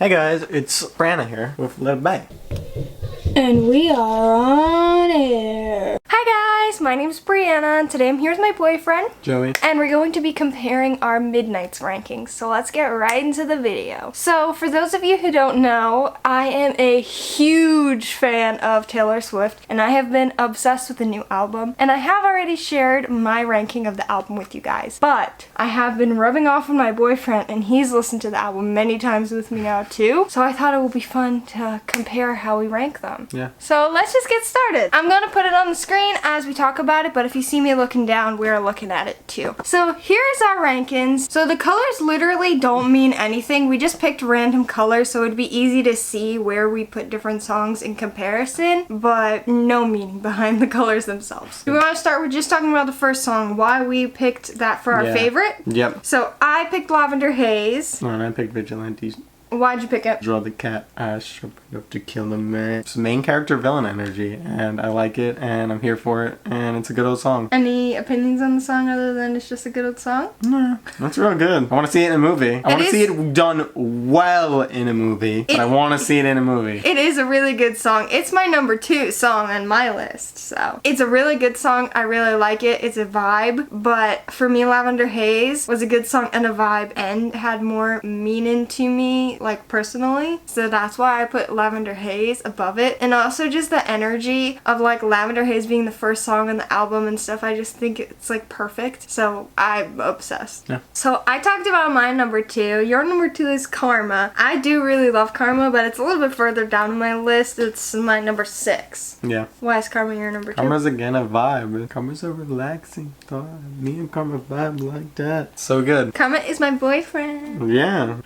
Hey guys, it's Brianna here with Little Bay. And we are on air. Hi guys, my name is Brianna and today I'm here with my boyfriend, Joey. and we're going to be comparing our Midnight's rankings. So let's get right into the video. So for those of you who don't know, I am a huge fan of Taylor Swift and I have been obsessed with the new album, and I have already shared my ranking of the album with you guys. But I have been rubbing off on my boyfriend and he's listened to the album many times with me now too. So I thought it would be fun to compare how we rank them. Yeah. So let's just get started. I'm going to put it on the screen as we talk about it, but if you see me looking down, we're looking at it too. So here's our rankings. So the colors literally don't mean anything. We just picked random colors so it'd be easy to see where we put different songs in comparison, but no meaning behind the colors themselves. We want to start with just talking about the first song, why we picked that for our favorite. Yep. So I picked Lavender Haze. Oh, and I picked Vigilantes. Why'd you pick it? Draw the cat, ass sharp enough to kill the man. It's main character villain energy, and I like it, and I'm here for it, and it's a good old song. Any opinions on the song other than it's just a good old song? Nah, that's real good. I want to see it in a movie. I want to see it done well in a movie, but I want to see it in a movie. It is a really good song. It's my number 2 song on my list, so. It's a really good song. I really like it. It's a vibe, but for me, Lavender Haze was a good song and a vibe and had more meaning to me, like personally. So that's why I put Lavender Haze above it. And also just the energy of like Lavender Haze being the first song on the album and stuff. I just think it's like perfect. So I'm obsessed. Yeah. So I talked about my number 2. Your number 2 is Karma. I do really love Karma, but it's a little bit further down on my list. It's my number 6. Yeah. Why is Karma your number 2? Karma's again a vibe. Karma's a relaxing thought. Me and Karma vibe like that. So good. Karma is my boyfriend. Yeah.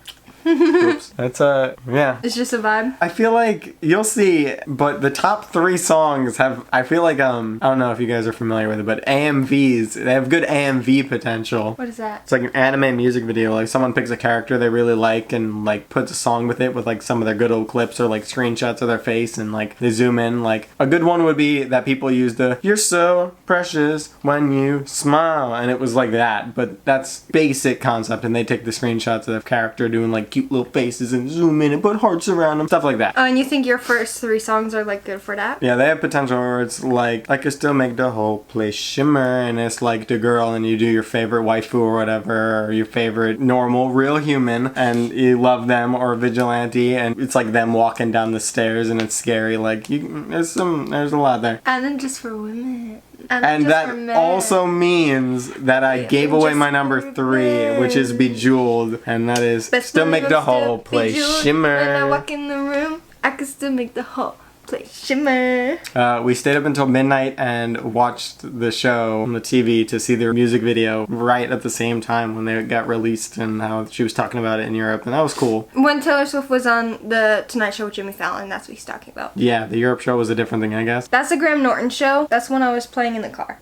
Oops. That's yeah. It's just a vibe. I feel like you'll see, but the top 3 songs have, I feel like, I don't know if you guys are familiar with it, but AMVs, they have good AMV potential. What is that? It's like an anime music video, like someone picks a character they really like and like puts a song with it with like some of their good old clips or like screenshots of their face and like they zoom in. Like a good one would be that people use the "You're so precious when you smile," and it was like that, but that's basic concept, and they take the screenshots of the character doing like cute little faces and zoom in and put hearts around them, stuff like that. Oh, and you think your first 3 songs are like good for that? Yeah, they have potential where it's like, I could still make the whole place shimmer, and it's like the girl and you do your favorite waifu or whatever, or your favorite normal, real human, and you love them, or vigilante, and it's like them walking down the stairs and it's scary. Like, there's a lot there. And then just for women. And that also means that I gave away my number 3, which is Bejeweled, and that is still make the whole place shimmer. When I walk in the room, I can still make the whole place shimmer. We stayed up until midnight and watched the show on the TV to see their music video right at the same time when they got released, and how she was talking about it in Europe, and that was cool. When Taylor Swift was on the Tonight Show with Jimmy Fallon, that's what he's talking about. Yeah, the Europe show was a different thing, I guess. That's the Graham Norton show. That's when I was playing in the car.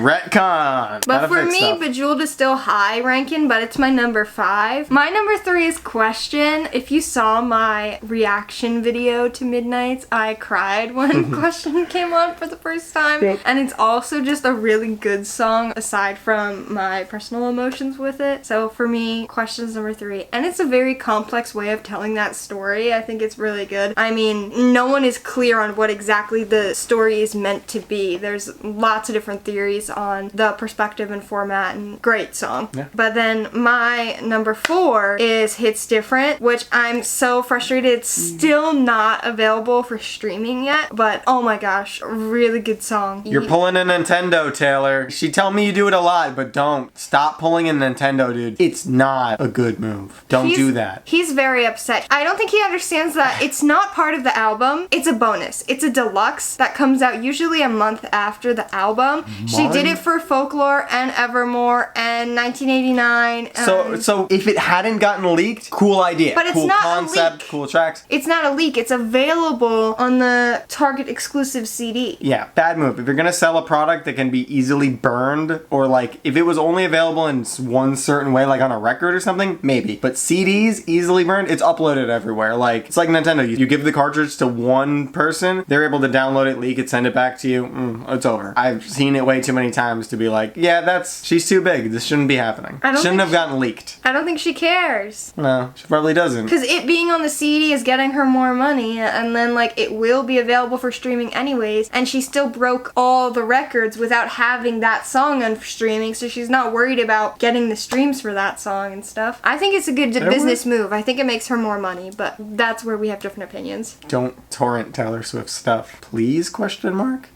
Retcon! But for me, Bejeweled is still high ranking, but it's my number 5. My number 3 is Question. If you saw my reaction video to Midnight's, I cried when Question came on for the first time. Yep. And it's also just a really good song aside from my personal emotions with it. So for me, Question's number 3. And it's a very complex way of telling that story. I think it's really good. I mean, no one is clear on what exactly the story is meant to be. There's lots of different theories on the perspective and format, and great song. Yeah. But then my number 4 is Hits Different, which I'm so frustrated it's still not available for streaming yet, but oh my gosh, really good song. You're pulling a Nintendo, Taylor. She tell me you do it a lot, but don't. Stop pulling a Nintendo, dude. It's not a good move. Don't do that. He's very upset. I don't think he understands that it's not part of the album. It's a bonus. It's a deluxe that comes out usually a month after the album. She did it for Folklore and Evermore and 1989. So if it hadn't gotten leaked, cool idea. But it's cool not concept, a leak. cool tracks. It's not a leak. It's available on the Target exclusive CD. Yeah, bad move. If you're gonna sell a product that can be easily burned, or like if it was only available in one certain way, like on a record or something, maybe. But CDs easily burned, it's uploaded everywhere. Like it's like Nintendo. You give the cartridge to one person, they're able to download it, leak it, send it back to you. It's over. I've seen it way too many times to be like, yeah, she's too big. This shouldn't be happening. Shouldn't have gotten leaked. I don't think she cares. No, she probably doesn't. Because it being on the CD is getting her more money, and then like it will be available for streaming anyways, and she still broke all the records without having that song on streaming, so she's not worried about getting the streams for that song and stuff. I think it's a good business move. I think it makes her more money, but that's where we have different opinions. Don't torrent Taylor Swift stuff, please? Question mark.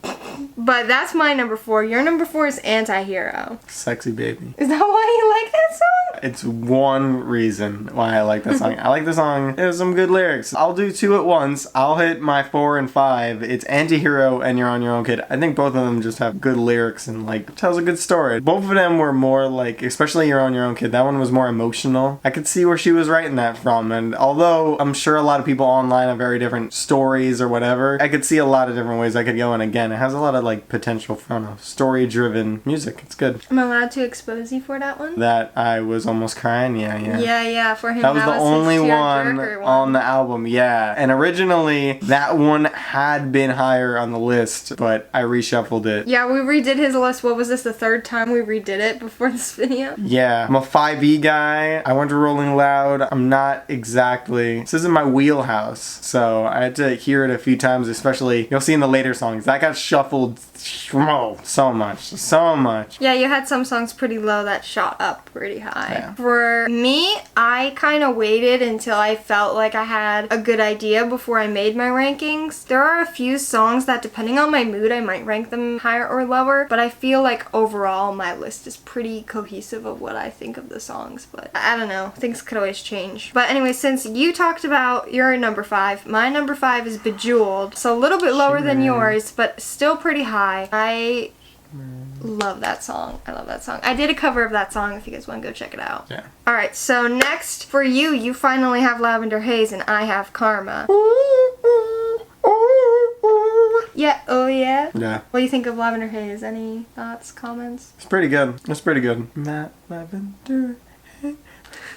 But that's my number 4. Your number 4 is Anti-Hero. Sexy Baby. Is that why you like that song? It's one reason why I like that song. I like the song. There's some good lyrics. I'll do 2 at once. I'll hit my 4 and 5. It's Anti-Hero and You're on Your Own Kid. I think both of them just have good lyrics and like tells a good story. Both of them were more like, especially You're on Your Own Kid, that one was more emotional. I could see where she was writing that from, and although I'm sure a lot of people online have very different stories or whatever, I could see a lot of different ways I could go, and again, it has a lot of like potential for story-driven music. It's good. I'm allowed to expose you for that one? That I was almost crying, yeah. Yeah, for him. That was the only his one tearjerker on the album, yeah. And originally, that one had been higher on the list, but I reshuffled it. Yeah, we redid his list. What was this, the 3rd time we redid it before this video? Yeah, I'm a 5E guy. I went to Rolling Loud. I'm not exactly... This isn't my wheelhouse, so I had to hear it a few times, especially... You'll see in the later songs. That got shuffled so much. Yeah, you had some songs pretty low that shot up pretty high. Yeah. For me, I kind of waited until I felt like I had a good idea before I made my rankings. There are a few songs that, depending on my mood, I might rank them higher or lower, but I feel like overall my list is pretty cohesive of what I think of the songs, but I don't know. Things could always change. But anyway, since you talked about your number 5, my number 5 is Bejeweled, so a little bit lower than yours, but still pretty high. I love that song. I did a cover of that song if you guys want to go check it out. Yeah. Alright, so next for you finally have Lavender Haze and I have Karma. Yeah, oh yeah? Yeah. What do you think of Lavender Haze? Any thoughts, comments? It's pretty good. Lavender.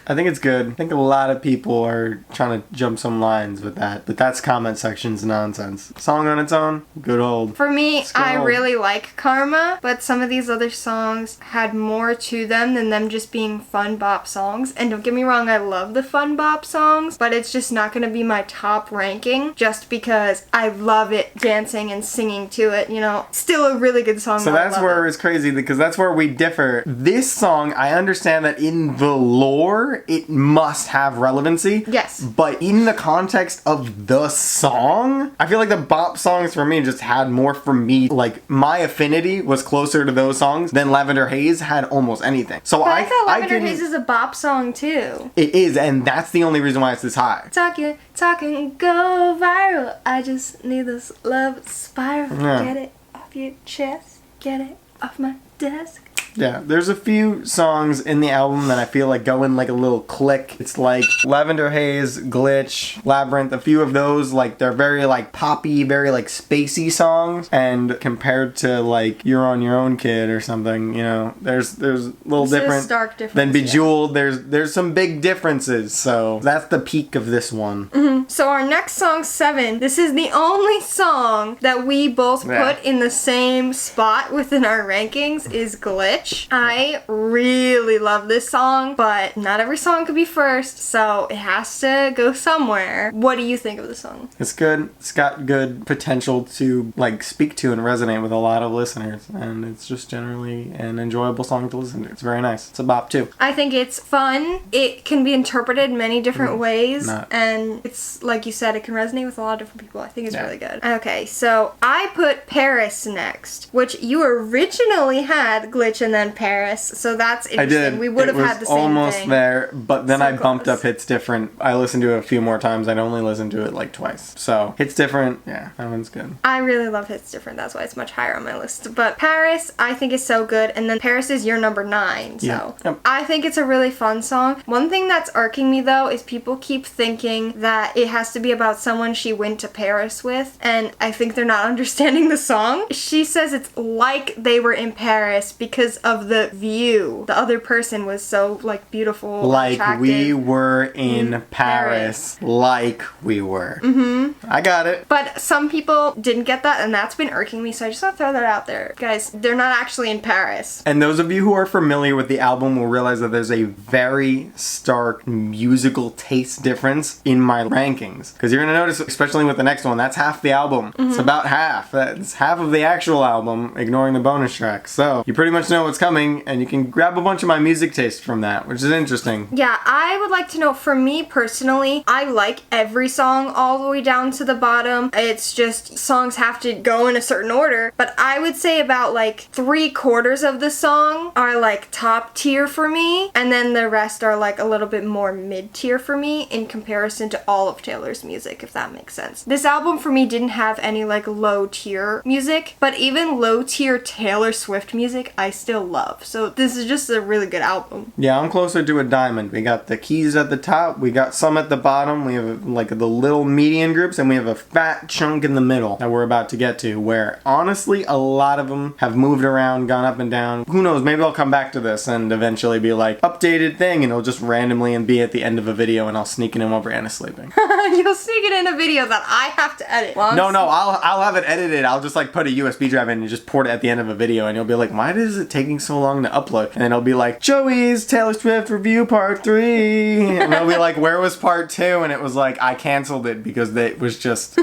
I think it's good. I think a lot of people are trying to jump some lines with that, but that's comment section's nonsense. Song on its own, good old. For me, I old. really like Karma, but some of these other songs had more to them than them just being fun bop songs. And don't get me wrong, I love the fun bop songs, but it's just not going to be my top ranking just because I love it dancing and singing to it, you know. Still a really good song. So that's where it's crazy because that's where we differ. This song, I understand that in the lore, it must have relevancy. Yes. But in the context of the song, I feel like the bop songs for me just had more for me. Like, my affinity was closer to those songs than Lavender Haze had almost anything. So but I thought Lavender Haze is a bop song too. It is, and that's the only reason why it's this high. Talking, go viral. I just need this love spiral. Yeah. Get it off your chest. Get it off my desk. Yeah, there's a few songs in the album that I feel like go in like a little click. It's like Lavender Haze, Glitch, Labyrinth, a few of those, like they're very like poppy, very like spacey songs. And compared to like You're on Your Own Kid or something, you know, there's a little different. Stark difference. Than Bejeweled, there's some big differences. So that's the peak of this one. Mm-hmm. So our next song, 7, this is the only song that we both put in the same spot within our rankings is Glitch. I really love this song, but not every song could be first, so it has to go somewhere. What do you think of the song? It's good. It's got good potential to like speak to and resonate with a lot of listeners, and it's just generally an enjoyable song to listen to. It's very nice. It's a bop too. I think it's fun. It can be interpreted many different ways, and it's like you said, it can resonate with a lot of different people. I think it's really good. Okay, so I put Paris next, which you originally had Glitch and then Paris, so that's interesting. I did. We would have had the same almost thing. there, but then So I bumped close. up Hits Different. I listened to it a few more times. I'd only listened to it like twice. So Hits Different, yeah, that one's good. I really love Hits Different, that's why it's much higher on my list. But Paris, I think is so good, and then Paris is your number 9, so Yeah. Yep. I think it's a really fun song. One thing that's irking me though is people keep thinking that it has to be about someone she went to Paris with, and I think they're not understanding the song. She says it's like they were in Paris because of the view. The other person was so, like, beautiful, Like attractive. we were in Paris. Like we were. Mm-hmm. I got it. But some people didn't get that, and that's been irking me, so I just want to throw that out there. Guys, they're not actually in Paris. And those of you who are familiar with the album will realize that there's a very stark musical taste difference in my rankings. Because you're going to notice, especially with the next one, that's half the album. It's about half. That's half of the actual album, ignoring the bonus track. So you pretty much know what's coming, and you can grab a bunch of my music taste from that, which is interesting. Yeah, I would like to know, for me personally, I like every song all the way down to the bottom. It's just songs have to go in a certain order, but I would say about like 3/4 of the song are like top tier for me, and then the rest are like a little bit more mid tier for me in comparison to all of Taylor's music, if that makes sense. This album for me didn't have any like low tier music, but even low tier Taylor Swift music I still love. So this is just a really good album. Yeah, I'm closer to a diamond. We got the keys at the top, we got some at the bottom, we have like the little median groups, and we have a fat chunk in the middle that we're about to get to, where honestly a lot of them have moved around, gone up and down. Who knows, maybe I'll come back to this and eventually be like, updated thing, and it'll just randomly and be at the end of a video, and I'll sneak it in while Brianna's sleeping. You'll sneak it in a video that I have to edit. No, I'll have it edited. I'll just like put a USB drive in and just port it at the end of a video, and you'll be like, why is it taking so long to upload? And then it'll be like, Joey's Taylor Swift review part 3. And it'll be like, where was part 2? And it was like, I canceled it because it was just...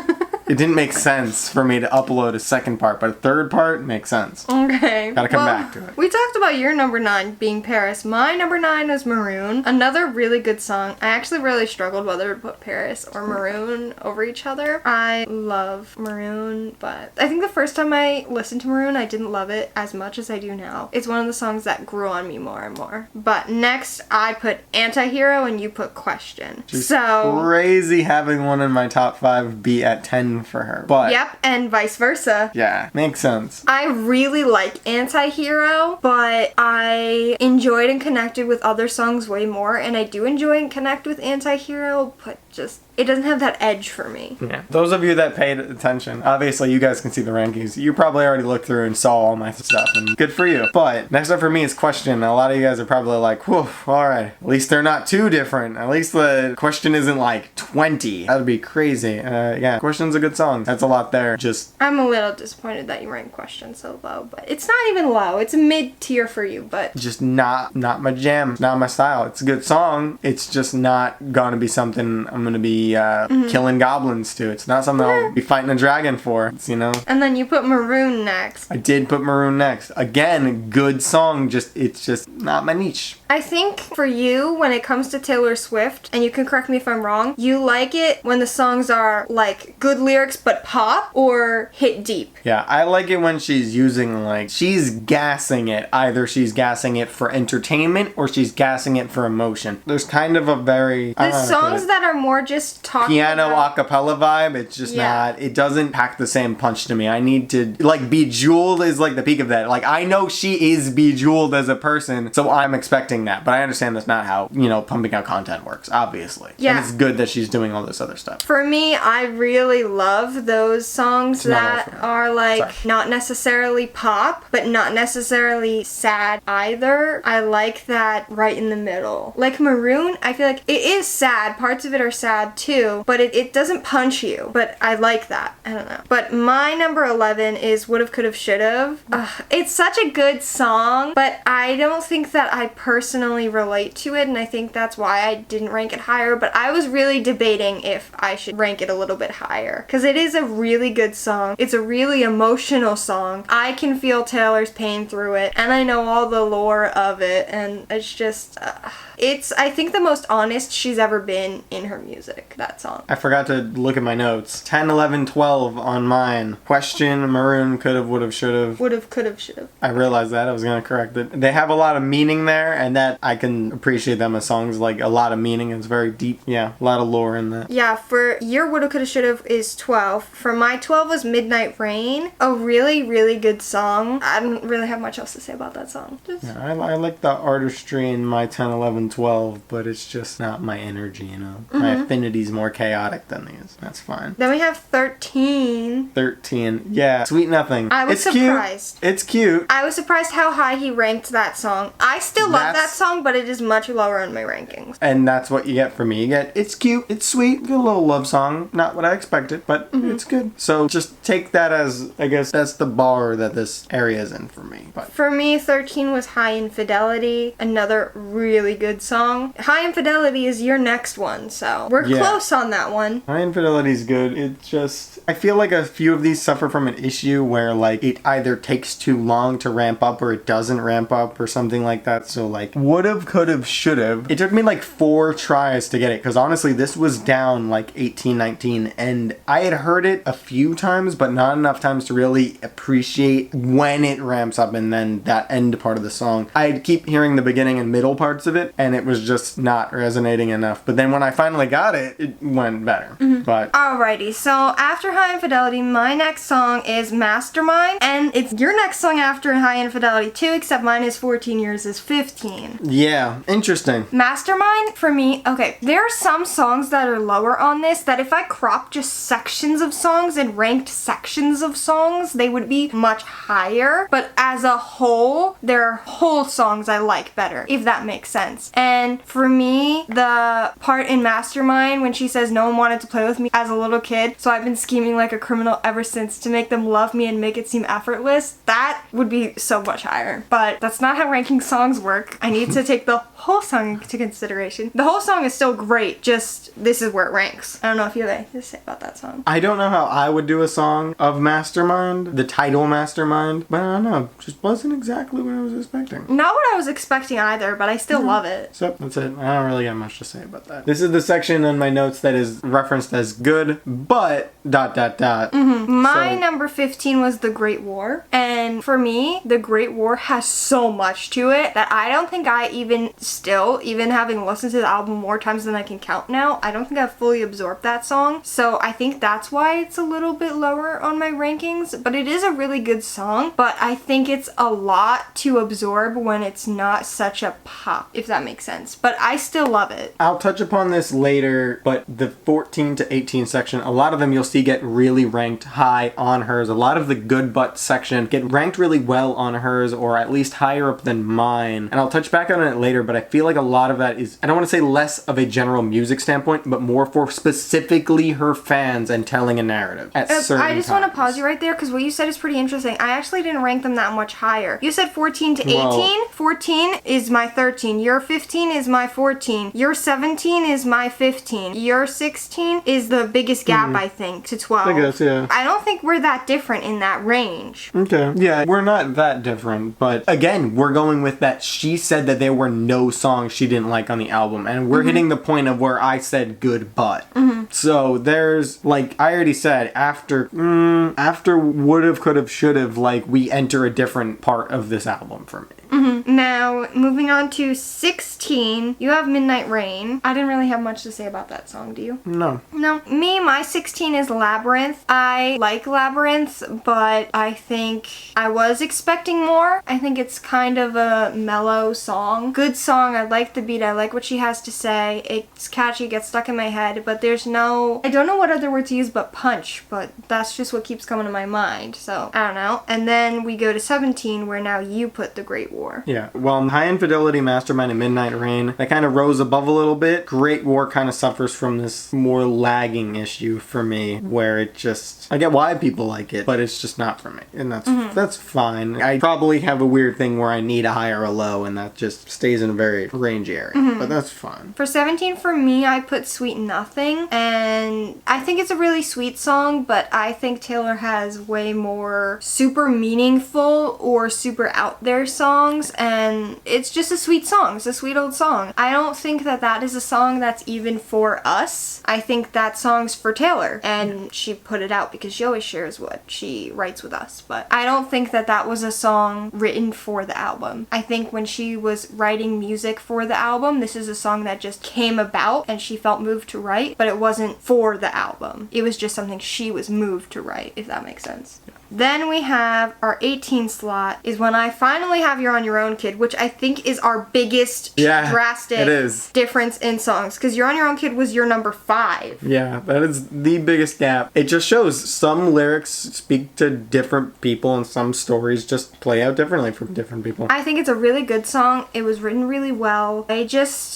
It didn't make sense for me to upload a second part, but a third part makes sense. Okay. Gotta come back to it. We talked about your number 9 being Paris. My number 9 was Maroon. Another really good song. I actually really struggled whether to put Paris or Maroon over each other. I love Maroon, but I think the first time I listened to Maroon, I didn't love it as much as I do now. It's one of the songs that grew on me more and more. But next, I put Anti-Hero and you put Question. So crazy having one in my top 5 be at 10 for her. But yep, and vice versa. yeah, makes sense. I really like Anti-Hero, but I enjoyed and connected with other songs way more, and I do enjoy and connect with Anti-Hero, but just it doesn't have that edge for me. Yeah. Those of you that paid attention, obviously you guys can see the rankings. You probably already looked through and saw all my stuff, and good for you. But next up for me is Question. A lot of you guys are probably like, whew, alright. At least they're not too different. At least the Question isn't like 20. That would be crazy. Yeah, Question's a good song. That's a lot there. Just... I'm a little disappointed that you ranked Question so low, but it's not even low. It's mid-tier for you, but... just not my jam. Not my style. It's a good song. It's just not gonna be something I'm gonna be killing goblins to. It's not something I'll be fighting a dragon for. It's, you know. And then you put Maroon next. I did put Maroon next. Again, good song. It's just not my niche. I think for you, when it comes to Taylor Swift, and you can correct me if I'm wrong, you like it when the songs are like good lyrics but pop or hit deep. Yeah, I like it when she's using like, she's gassing it. Either she's gassing it for entertainment or she's gassing it for emotion. There's kind of a very... The songs that are more just talking piano about... acapella vibe, it's just not, it doesn't pack the same punch to me. I need to, like, Bejeweled is like the peak of that. Like, I know she is Bejeweled as a person, so I'm expecting that, but I understand that's not how, you know, pumping out content works, obviously. Yeah. And it's good that she's doing all this other stuff. For me, I really love those songs that are like not necessarily pop, but not necessarily sad either. I like that right in the middle. Like Maroon, I feel like it is sad. Parts of it are sad too, but it doesn't punch you. But I like that. I don't know. But my number 11 is Would've, Could've, Should've. It's such a good song, but I don't think that I personally relate to it, and I think that's why I didn't rank it higher. But I was really debating if I should rank it a little bit higher, because it is a really good song. It's a really emotional song. I can feel Taylor's pain through it, and I know all the lore of it, and it's just... it's, I think, the most honest she's ever been in her music, that song. I forgot to look at my notes. 10, 11, 12 on mine. Question, Maroon, Could've, Would've, Should've. Would've, Could've, Should've. I realized that. I was going to correct it. They have a lot of meaning there, and that I can appreciate them as songs, like a lot of meaning. It's very deep. Yeah, a lot of lore in that. Yeah, for your Would've, Could've, Should've is 12. For my 12 was Midnight Rain. A really, really good song. I don't really have much else to say about that song. Yeah, I like the artistry in my 10, 11, 12, but it's just not my energy, you know? My affinity's more chaotic than these. That's fine. Then we have 13. 13. Yeah, Sweet Nothing. I was it's surprised. Cute. It's cute. I was surprised how high he ranked that song. I still love that song, but it is much lower on my rankings. And that's what you get from me. You get, it's cute, it's sweet, get a little love song. Not what I expected, but it's good. So just take that as, I guess, that's the bar that this area is in for me. But for me, 13 was High Infidelity, another really good song. High Infidelity is your next one, so we're close on that one. High Infidelity's good. It's just, I feel like a few of these suffer from an issue where like it either takes too long to ramp up or it doesn't ramp up or something like that. So like would've, could've, should've. It took me like 4 tries to get it because honestly this was down like 18, 19 and I had heard it a few times but not enough times to really appreciate when it ramps up and then that end part of the song. I'd keep hearing the beginning and middle parts of it and it was just not resonating enough. But then when I finally got it, it went better. But alrighty, so after High Infidelity, my next song is Mastermind, and it's your next song after High Infidelity too, except mine is 14, yours is 15. Yeah, interesting. Mastermind, for me, okay, there are some songs that are lower on this that if I cropped just sections of songs and ranked sections of songs, they would be much higher. But as a whole, there are whole songs I like better, if that makes sense. And for me, the part in Mastermind when she says no one wanted to play with me as a little kid, so I've been scheming like a criminal ever since to make them love me and make it seem effortless, that would be so much higher. But that's not how ranking songs work. I need to take the whole song into consideration. The whole song is still great, just this is where it ranks. I don't know if you have anything to say about that song. I don't know how I would do a song of Mastermind, the title Mastermind, but I don't know, just wasn't exactly what I was expecting. Not what I was expecting either, but I still love it. So that's it. I don't really got much to say about that. This is the section in my notes that is referenced as good, but ... My number 15 was The Great War, and for me, The Great War has so much to it that I don't think I even having listened to the album more times than I can count now, I don't think I've fully absorbed that song. So I think that's why it's a little bit lower on my rankings, but it is a really good song, but I think it's a lot to absorb when it's not such a pop, if that makes sense. But I still love it. I'll touch upon this later, but the 14 to 18 section, a lot of them you'll see get really ranked high on hers. A lot of the good but section get ranked really well on hers, or at least higher up than mine. And I'll touch back on it later, but I feel like a lot of that is, I don't want to say less of a general music standpoint, but more for specifically her fans and telling a narrative at certain I just times. want to pause you right there because what you said is pretty interesting. I actually didn't rank them that much higher. You said 14 to 18. Well, 14 is my 13. Your 15 is my 14. Your 17 is my 15. Your 16 is the biggest gap, I think, to 12. I guess, yeah. I don't think we're that different in that range. Okay. Yeah, we're not that different, but again, we're going with that she said that there were no songs she didn't like on the album, and we're hitting the point of where I said good but. So there's, like I already said, after would've, could've, should've, like we enter a different part of this album for me. Now, moving on to 16, you have Midnight Rain. I didn't really have much to say about that song, do you? No. No. My 16 is Labyrinth. I like Labyrinth, but I think I was expecting more. I think it's kind of a mellow song. Good song. I like the beat. I like what she has to say. It's catchy, gets stuck in my head, but there's no, I don't know what other word to use but punch, but that's just what keeps coming to my mind, so I don't know. And then we go to 17, where now you put The Great War. Yeah, well, High Infidelity, Mastermind, and Midnight Rain, that kind of rose above a little bit. Great War kind of suffers from this more lagging issue for me, where it just, I get why people like it, but it's just not for me, and that's fine. I probably have a weird thing where I need a high or a low, and that just stays in a very rangy area, but that's fine. For 17, for me, I put Sweet Nothing, and I think it's a really sweet song, but I think Taylor has way more super meaningful or super out there songs songs, and it's just a sweet song. It's a sweet old song. I don't think that that is a song that's even for us. I think that song's for Taylor, and she put it out because she always shares what she writes with us. But I don't think that that was a song written for the album. I think when she was writing music for the album, this is a song that just came about and she felt moved to write, but it wasn't for the album. It was just something she was moved to write, if that makes sense. Then we have our 18 slot is when I finally have You're on Your Own Kid, which I think is our biggest drastic difference in songs. Because You're on Your Own Kid was your number 5. Yeah, that is the biggest gap. It just shows some lyrics speak to different people and some stories just play out differently from different people. I think it's a really good song. It was written really well.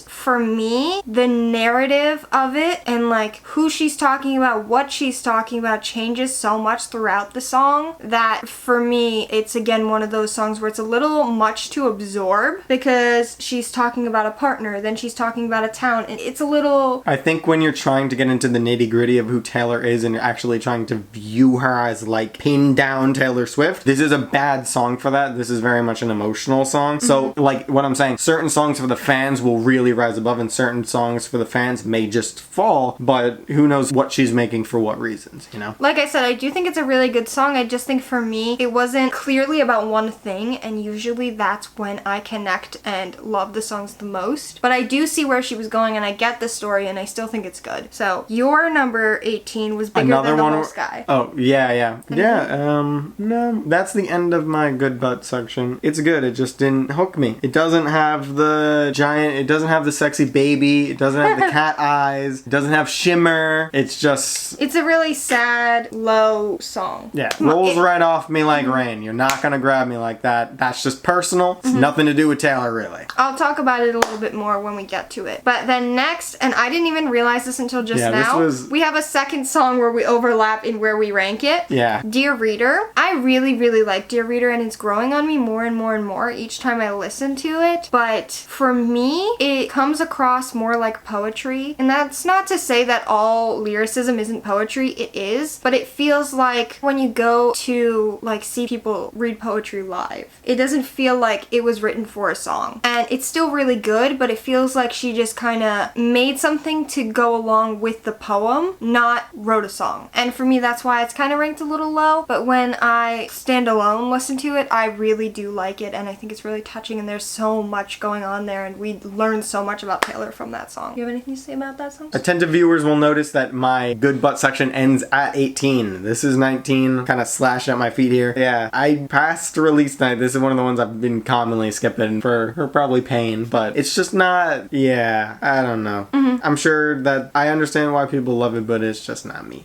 For me, the narrative of it and like who she's talking about, what she's talking about changes so much throughout the song that for me, it's again one of those songs where it's a little much to absorb because she's talking about a partner, then she's talking about a town, and it's a little... I think when you're trying to get into the nitty-gritty of who Taylor is and you're actually trying to view her as like pinned down Taylor Swift, this is a bad song for that. This is very much an emotional song. So like what I'm saying, certain songs for the fans will really rise above and certain songs for the fans may just fall, but who knows what she's making for what reasons, you know? Like I said, I do think it's a really good song. I just think for me, it wasn't clearly about one thing, and usually that's when I connect and love the songs the most. But I do see where she was going, and I get the story, and I still think it's good. So your number 18 was bigger than the whole sky. Oh, yeah. No, that's the end of my good butt section. It's good, it just didn't hook me. It doesn't have the giant, it doesn't have the sexy baby, it doesn't have the cat eyes, it doesn't have shimmer, it's just... It's a really sad, low song. Yeah, rolls right off me like rain. You're not gonna grab me like that. That's just personal. It's nothing to do with Taylor, really. I'll talk about it a little bit more when we get to it. But then next, and I didn't even realize this until just now, we have a second song where we overlap in where we rank it. Yeah. Dear Reader. I really, really like Dear Reader, and it's growing on me more and more and more each time I listen to it. But for me, it comes across more like poetry. And that's not to say that all lyricism isn't poetry. It is. But it feels like when you go to like see people read poetry live, it doesn't feel like it was written for a song. And it's still really good, but it feels like she just kind of made something to go along with the poem, not wrote a song. And for me, that's why it's kind of ranked a little low. But when I stand alone listen to it, I really do like it, and I think it's really touching, and there's so much going on there, and we learned so much about Taylor from that song. Do you have anything to say about that song? Attentive viewers will notice that my good butt section ends at 18. This is 19, kind of slash at my feet here. Yeah, I passed release night. This is one of the ones I've been commonly skipping for probably pain, but it's just not, yeah, I don't know. I'm sure that I understand why people love it, but it's just not me.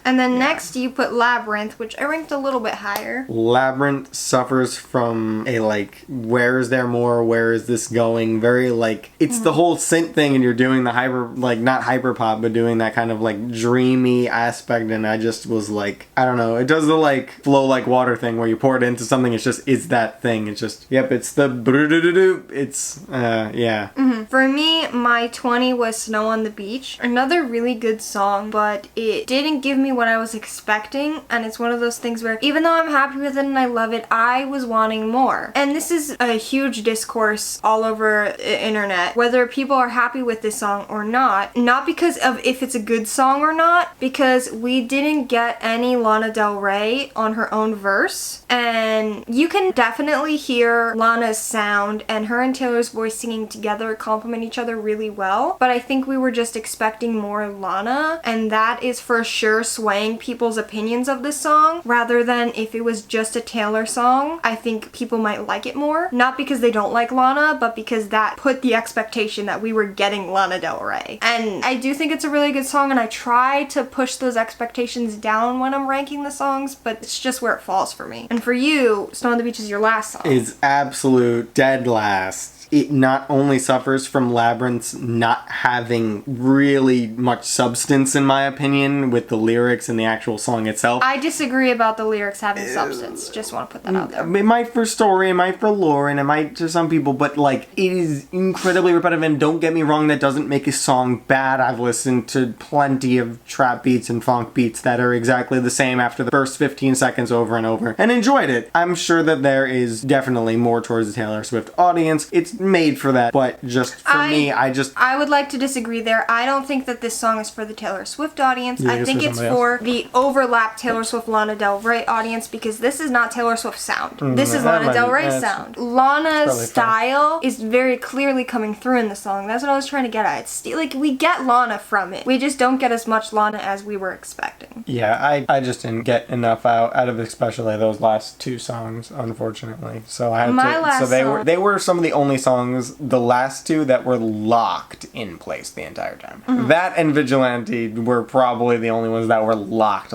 And then next you put Labyrinth, which I ranked a little bit higher. Labyrinth suffers from a like, where is there more? Where is this going? Very like, it's the whole synth thing, and you're doing the hyper, like not hyper pop, but doing that kind of like dreamy aspect, and I just was like, I don't know, it does the like flow like water thing where you pour it into something, it's that thing. It's just, yep, it's the it's, yeah. For me, my 20 was Snow on the Beach. Another really good song, but it didn't give me what I was expecting, and it's one of those things where even though I'm happy with it and I love it, I was wanting more. And this is a huge discourse all over the internet, whether people are happy with this song or not because of if it's a good song or not, because we didn't get any Lana Del Rey on her own verse, and you can definitely hear Lana's sound and her and Taylor's voice singing together complement each other really well, but I think we were just expecting more Lana, and that is for sure swaying people's opinions of this song, rather than if it was just a Taylor song, I think people might like it more, not because they don't like Lana, but because that put the expectation that we were getting Lana Del Rey. And I do think it's a really good song, and I try to push those expectations down when I'm ranking the songs, but it's just where it falls for me. And for you, Snow on the Beach is your last song. It's absolute dead last. it not only suffers from Labyrinth's not having really much substance, in my opinion, with the lyrics and the actual song itself. I disagree about the lyrics having substance. Just want to put that out there. It might for story, it might for lore, and it might to some people, but like, it is incredibly repetitive, and don't get me wrong, that doesn't make a song bad. I've listened to plenty of trap beats and funk beats that are exactly the same after the first 15 seconds over and over, and enjoyed it. I'm sure that there is definitely more towards the Taylor Swift audience. It's made for that, but just for me, I would like to disagree there. I don't think that this song is for the Taylor Swift audience. I think it's for the overlap Taylor Swift Lana Del Rey audience, because this is not Taylor Swift's sound. This is Lana Del Rey's sound. Lana's style is very clearly coming through in the song. That's what I was trying to get at. It's like, we get Lana from it. We just don't get as much Lana as we were expecting. Yeah, I just didn't get enough out of especially those last two songs, unfortunately. So I had they were some of the only songs, the last two, that were locked in place the entire time. That and Vigilante were probably the only ones that were locked.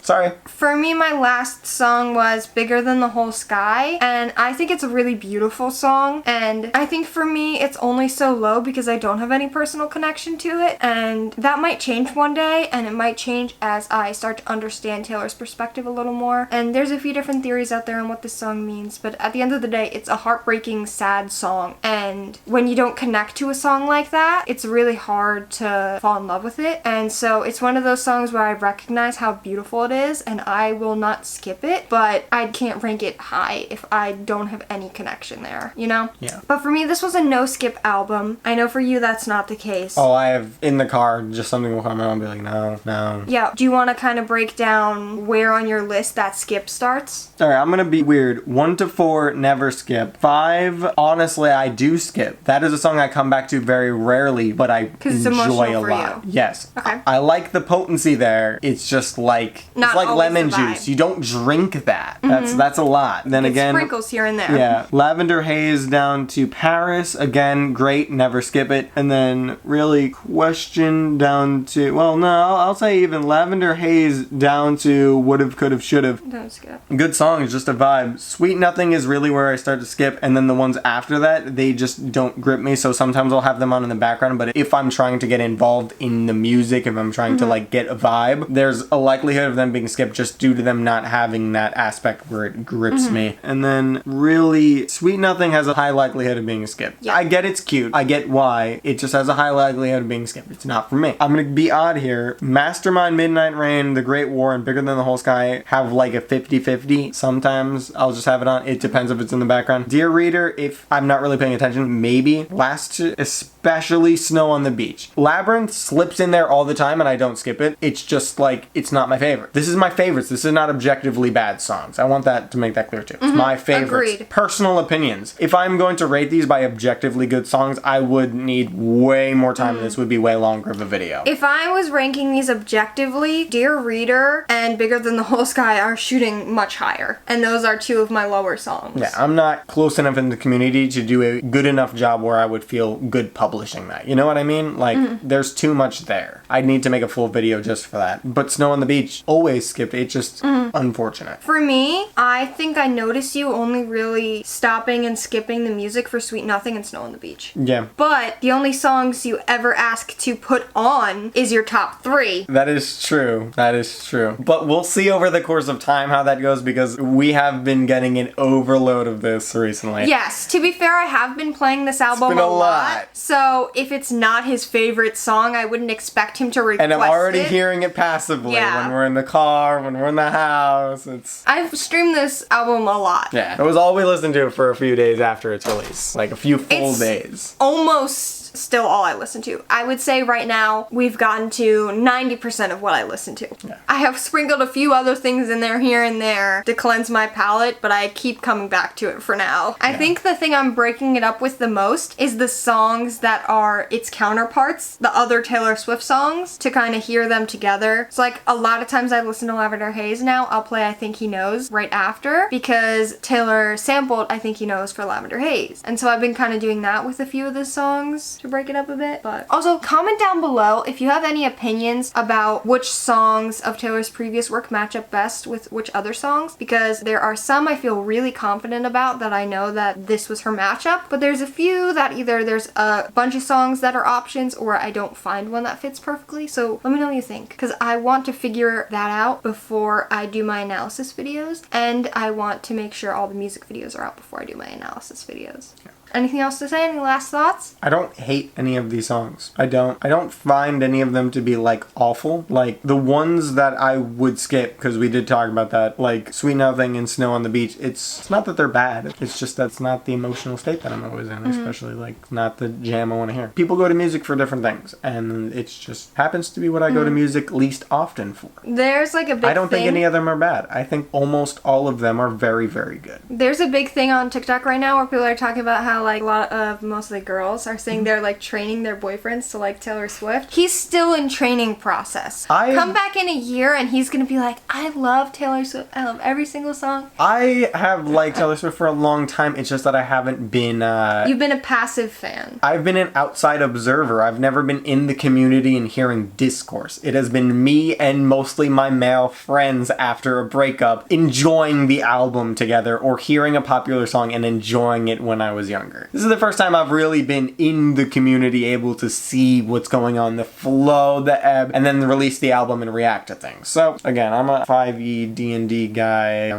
Sorry. For me, my last song was Bigger Than the Whole Sky, and I think it's a really beautiful song, and I think for me it's only so low because I don't have any personal connection to it, and that might change one day, and it might change as I start to understand Taylor's perspective a little more. And there's a few different theories out there on what this song means, but at the end of the day, it's a heartbreaking, sad song, and when you don't connect to a song like that, it's really hard to fall in love with it. And so it's one of those songs where I recognize how beautiful it is, and I will not skip it, but I can't rank it high if I don't have any connection there, you know? Yeah. But for me, this was a no-skip album. I know for you that's not the case. Oh, I have in the car, just something will come out and be like, no. Yeah, do you want to kind of break down where on your list that skip starts? Alright, I'm gonna be weird. 1 to 4, never skip. 5, honestly, I do skip. That is a song I come back to very rarely, but I enjoy a lot. Yes. Okay. I like the potency there. It's just like, Not it's like always lemon the vibe. juice. You don't drink that. That's a lot. Then It's again, sprinkles here and there. yeah, Lavender Haze down to Paris. Again, great, never skip it. And then really Question down to, well, no, I'll say even Lavender Haze down to Would've, Could've, Should've. Don't skip. Good song, it's just a vibe. Sweet Nothing is really where I start to skip, and then the ones after that, they just don't grip me, so sometimes I'll have them on in the background, but if I'm trying to get involved in the music, if I'm trying to like get a vibe, there's a likelihood of them being skipped just due to them not having that aspect where it grips me. And then really, Sweet Nothing has a high likelihood of being skipped. Yeah. I get it's cute, I get why, it just has a high likelihood of being skipped. It's not for me. I'm gonna be odd here. Mastermind, Midnight Rain, The Great War, and Bigger Than the Whole Sky have like a 50-50. Sometimes I'll just have it on. It depends if it's in the background. Dear Reader, if I'm not really paying attention, maybe. Last two, especially Snow on the Beach. Labyrinth slips in there all the time and I don't skip it. It's just like, it's not my favorite. This is my favorites. This is not objectively bad songs. I want that to make that clear too. It's my favorites. Agreed. Personal opinions. If I'm going to rate these by objectively good songs, I would need way more time. This would be way longer of a video. If I was ranking these objectively, Dear Reader and Bigger Than the Whole Sky are shooting much higher. And those are two of my lower songs. Yeah, I'm not close enough in the community to do a good enough job where I would feel good publishing that. You know what I mean? Like, there's too much there. I'd need to make a full video just for that. But Snow on the Beach, always skipped. It's just unfortunate. For me, I think I noticed you only really stopping and skipping the music for Sweet Nothing and Snow on the Beach. Yeah. But the only songs you ever ask to put on is your top 3. That is true. That is true. But we'll see over the course of time how that goes because we have been getting an overload of this recently. Yes, to be fair, I have been playing this album been a lot. So if it's not his favorite song, I wouldn't expect him to request it. And I'm already hearing it passively when we're in the car, when we're in the house. I've streamed this album a lot. Yeah. It was all we listened to for a few days after its release. Like a few full days. Almost still all I listen to. I would say right now we've gotten to 90% of what I listen to. Yeah. I have sprinkled a few other things in there here and there to cleanse my palate, but I keep coming back to it for now. I think the thing I'm breaking it up with the most is the songs that are its counterparts, the other Taylor Swift songs, to kind of hear them together. So like a lot of times I listen to Lavender Haze now, I'll play I Think He Knows right after because Taylor sampled I Think He Knows for Lavender Haze. And so I've been kind of doing that with a few of the songs. to break it up a bit. But also comment down below if you have any opinions about which songs of Taylor's previous work match up best with which other songs, because there are some I feel really confident about that I know that this was her matchup, but there's a few that either there's a bunch of songs that are options or I don't find one that fits perfectly. So let me know what you think, because I want to figure that out before I do my analysis videos, and I want to make sure all the music videos are out before I do my analysis videos. Yeah. Anything else to say? Any last thoughts? I don't hate any of these songs. I don't find any of them to be like awful. Like the ones that I would skip, because we did talk about that, like Sweet Nothing and Snow on the Beach. It's not that they're bad. It's just that's not the emotional state that I'm always in, especially like not the jam I want to hear. People go to music for different things, and it's just happens to be what I go to music least often for. There's like a big I don't think any of them are bad. I think almost all of them are very, very good. There's a big thing on TikTok right now where people are talking about how like a lot of mostly girls are saying they're like training their boyfriends to like Taylor Swift. He's still in training process. Come back in a year and he's gonna be like, I love Taylor Swift. I love every single song. I have liked Taylor Swift for a long time. It's just that I haven't been You've been a passive fan. I've been an outside observer. I've never been in the community and hearing discourse. It has been me and mostly my male friends after a breakup enjoying the album together or hearing a popular song and enjoying it when I was younger. This is the first time I've really been in the community, able to see what's going on, the flow, the ebb, and then release the album and react to things. So again, I'm a 5e D&D guy.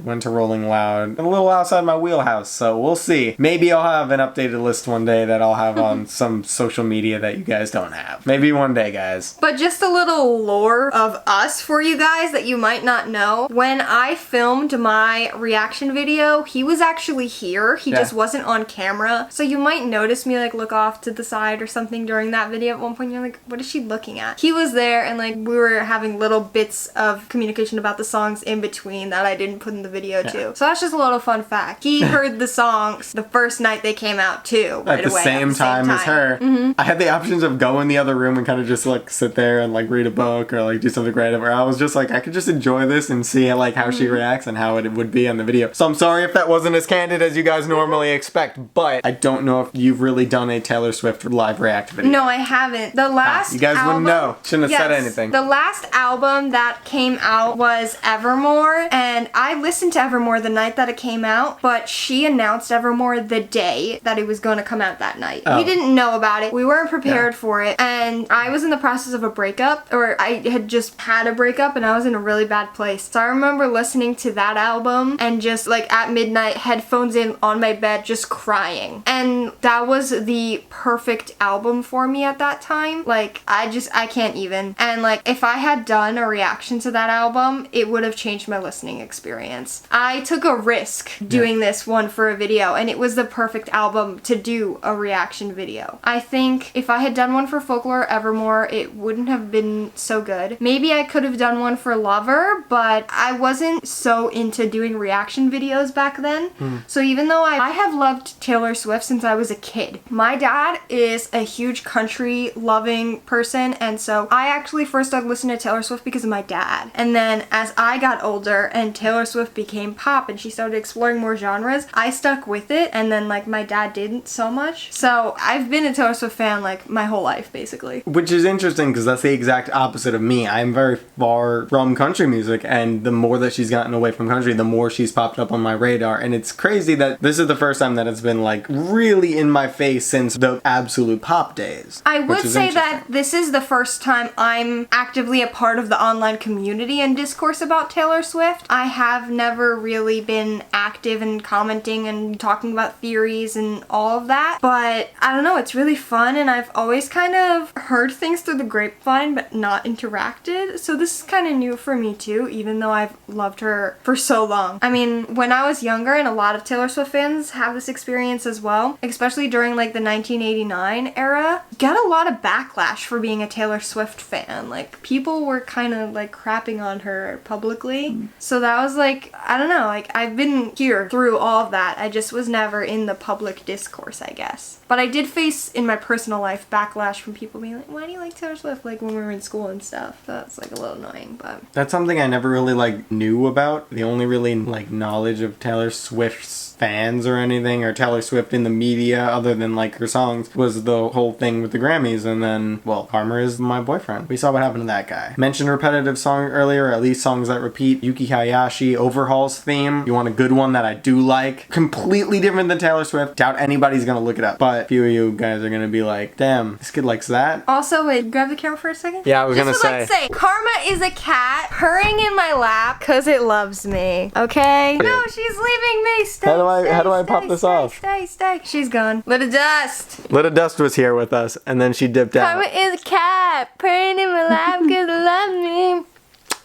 Went to Rolling Loud, a little outside my wheelhouse, so we'll see. Maybe I'll have an updated list one day that I'll have on some social media that you guys don't have. Maybe one day, guys. But just a little lore of us for you guys that you might not know. When I filmed my reaction video, he was actually here. He just wasn't on camera. So you might notice me like look off to the side or something during that video at one point. You're like, what is she looking at? He was there, and like we were having little bits of communication about the songs in between that I didn't put in the video too. So that's just a little fun fact. He heard the songs the first night they came out too. At the same time as her. I had the options of go in the other room and kind of just like sit there and like read a book or like do something random, or I was just like, I could just enjoy this and see like how she reacts and how it would be on the video. So I'm sorry if that wasn't as candid as you guys normally expect, but I don't know if you've really done a Taylor Swift live react video. No, I haven't. The last you guys album, wouldn't know. Shouldn't have said anything. The last album that came out was Evermore, and I listened to Evermore the night that it came out, but she announced Evermore the day that it was going to come out that night. We didn't know about it. We weren't prepared for it, and I was in the process of a breakup, or I had just had a breakup, and I was in a really bad place. So I remember listening to that album and just like at midnight, headphones in on my bed, just crying. And that was the perfect album for me at that time. Like, I can't even. And like, if I had done a reaction to that album, it would have changed my listening experience. I took a risk doing this one for a video, and it was the perfect album to do a reaction video. I think if I had done one for Folklore Evermore, it wouldn't have been so good. Maybe I could have done one for Lover, but I wasn't so into doing reaction videos back then. So even though I have loved Taylor Swift since I was a kid. My dad is a huge country loving person, and so I actually first started listening to Taylor Swift because of my dad. And then as I got older and Taylor Swift became pop and she started exploring more genres, I stuck with it, and then like my dad didn't so much. So I've been a Taylor Swift fan like my whole life basically. Which is interesting because that's the exact opposite of me. I'm very far from country music, and the more that she's gotten away from country, the more she's popped up on my radar. And it's crazy that this is the first time that it's been like really in my face since the absolute pop days. I would say that this is the first time I'm actively a part of the online community and discourse about Taylor Swift. I have never really been active in commenting and talking about theories and all of that, but I don't know, it's really fun, and I've always kind of heard things through the grapevine but not interacted, so this is kind of new for me too, even though I've loved her for so long. I mean, when I was younger, and a lot of Taylor Swift fans have this experience as well, especially during like the 1989 era, got a lot of backlash for being a Taylor Swift fan. Like, people were kind of like crapping on her publicly. So that was like, I don't know, like I've been here through all of that. I just was never in the public discourse, I guess. But I did face in my personal life backlash from people being like, why do you like Taylor Swift? Like when we were in school and stuff. So that's like a little annoying, but. That's something I never really like knew about. The only really like knowledge of Taylor Swift's fans or anything, or Taylor Swift in the media other than like her songs was the whole thing with the Grammys. And then, well, Karma is my boyfriend. We saw what happened to that guy. Mentioned repetitive song earlier, or at least songs that repeat. Yuki Hayashi, Overhaul's theme. You want a good one that I do like. Completely different than Taylor Swift. Doubt anybody's gonna look it up. But a few of you guys are gonna be like, damn, this kid likes that. Also, wait, grab the camera for a second. Yeah, I was gonna say. Like to say, Karma is a cat purring in my lap because it loves me. Okay? No, she's leaving me. Stay, How do I pop this off? Stay. She's gone. Little Dust. Little Dust was here with us, and then she dipped out. Karma is a cat purring in my lap because it loves me.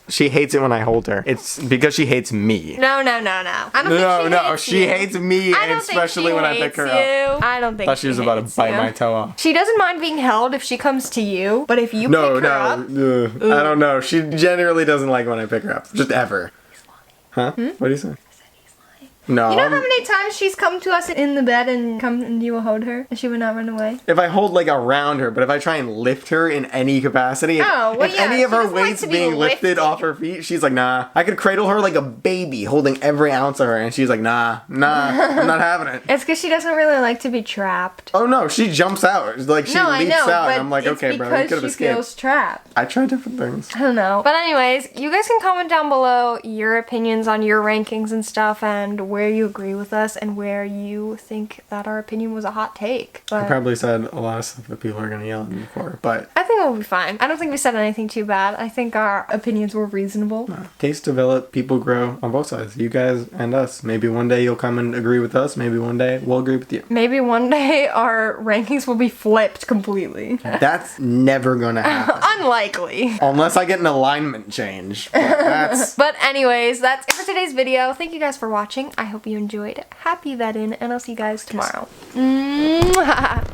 She hates it when I hold her. It's because she hates me. No. I don't think she hates me, and especially when I pick her up. I don't think Thought she was about to bite my toe off. She doesn't mind being held if she comes to you, but if you pick her up... I don't know. She generally doesn't like when I pick her up. Just ever. Huh? What do you say? No. You know how many times she's come to us in the bed and you will hold her and she would not run away? If I hold like around her, but if I try and lift her in any capacity, if any of her weight's being lifted off her feet, she's like, nah. I could cradle her like a baby, holding every ounce of her, and she's like, nah, I'm not having it. It's because she doesn't really like to be trapped. Oh no, she jumps out. Like she leaps out. And I'm like, okay, bro, you could have escaped. She feels trapped. I try different things. I don't know. But anyways, you guys can comment down below your opinions on your rankings and stuff and where you agree with us and where you think that our opinion was a hot take. But I probably said a lot of stuff that people are going to yell at me for, but I think we'll be fine. I don't think we said anything too bad. I think our opinions were reasonable. Tastes develop, people grow on both sides, you guys and us. Maybe one day you'll come and agree with us. Maybe one day we'll agree with you. Maybe one day our rankings will be flipped completely. That's never going to happen. Unlikely. Unless I get an alignment change. But anyways, that's it for today's video. Thank you guys for watching. I hope you enjoyed. Happy VEDIN, and I'll see you guys tomorrow. Mwah.